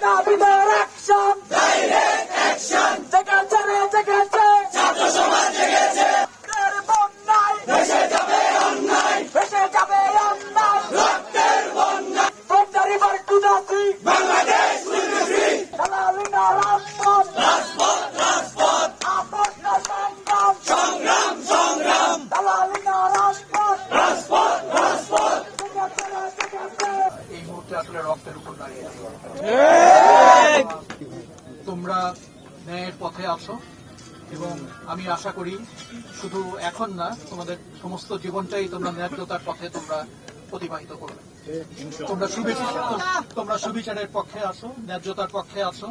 দাবিদের action, direct action, জেগেছে রে জেগেছে, ছাত্র সমাজ জেগেছে, এর বন্যায় ভেসে যাবে অন্যায়, ভেসে যাবে অন্যায়, রক্তের বন্যা, from the river to the sea, Bangladesh will be free, দালালি না রাজপথ, রাজপথ রাজপথ, আপোষ না সংগ্রাম, সংগ্রাম সংগ্রাম, দালালি না রাজপথ, রাজপথ রাজপথ, জেগেছে রে জেগেছে। এই মুহূর্তে আসলে রক্তের উপর দাঁড়িয়ে আছি। তোমরা ন্যায়ের পথে আছো এবং আমি আশা করি শুধু এখন না, তোমাদের সমস্ত জীবনটাই তোমরা ন্যায্যতার পথে তোমরা অতিবাহিত করবে। তোমরা সুবিচারের পক্ষে আছো, ন্যায্যতার পক্ষে আছো,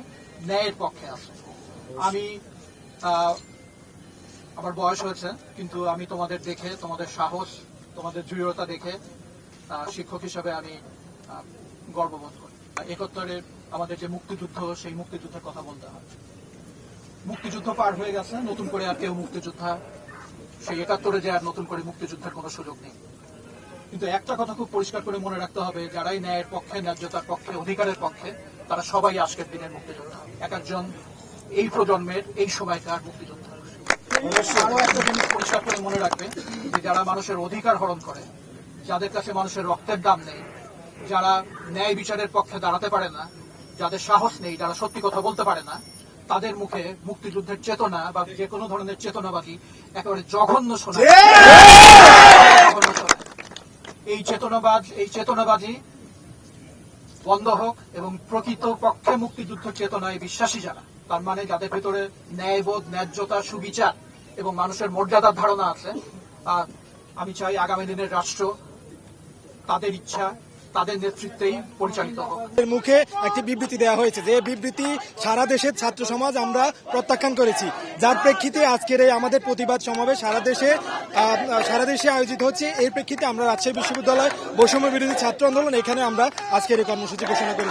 ন্যায়ের পক্ষে আছো। আমি আমার বয়স হয়েছে, কিন্তু আমি তোমাদের দেখে, তোমাদের সাহস, তোমাদের দৃঢ়তা দেখে শিক্ষক হিসেবে আমি গর্ববোধ করি। ৭১-এর আমাদের যে মুক্তিযুদ্ধ, সেই মুক্তিযুদ্ধের কথা বলতে হয়। মুক্তিযুদ্ধ পার হয়ে গেছে, নতুন করে আর কেউ মুক্তিযোদ্ধা, সেই ৭১-এ যে আর নতুন করে মুক্তিযুদ্ধের কোনো সুযোগ নেই। কিন্তু একটা কথা খুব পরিষ্কার করে মনে রাখতে হবে, যারাই ন্যায়ের পক্ষে, ন্যায্যতার পক্ষে, অধিকারের পক্ষে, তারা সবাই আজকের দিনের মুক্তিযোদ্ধা। এক একজন এই প্রজন্মের, এই সময়কার মুক্তিযোদ্ধা। আরো একটা জিনিস পরিষ্কার করে মনে রাখবে, যে যারা মানুষের অধিকার হরণ করে, যাদের কাছে মানুষের রক্তের দাম নেই, যারা ন্যায় বিচারের পক্ষে দাঁড়াতে পারে না, যাদের সাহস নেই, যারা সত্যি কথা বলতে পারে না, তাদের মুখে মুক্তিযুদ্ধের চেতনা বা যে কোনো ধরনের চেতনাবাদী একেবারে জঘন্য শোনায়। এই চেতনাবাজি বন্ধ হোক এবং প্রকৃত পক্ষে মুক্তিযুদ্ধ চেতনায় বিশ্বাসী যারা, তার মানে যাদের ভেতরে ন্যায়বোধ, ন্যায্যতা, সুবিচার এবং মানুষের মর্যাদার ধারণা আছে, আমি চাই আগামী দিনের রাষ্ট্র তাদের ইচ্ছা, তাদের নেতৃত্বেই পরিচালিত হোক। এর মুখে একটি বিবৃতি দেওয়া হয়েছে, যে বিবৃতি সারা দেশের ছাত্র সমাজ আমরা প্রত্যাখ্যান করেছি, যার প্রেক্ষিতে আজকের এই আমাদের প্রতিবাদ সমাবেশ সারা দেশে আয়োজিত হচ্ছে। এর প্রেক্ষিতে আমরা রাজশাহী বিশ্ববিদ্যালয় বৈষম্য বিরোধী ছাত্র আন্দোলন, এখানে আমরা আজকের এই কর্মসূচি ঘোষণা করেছি।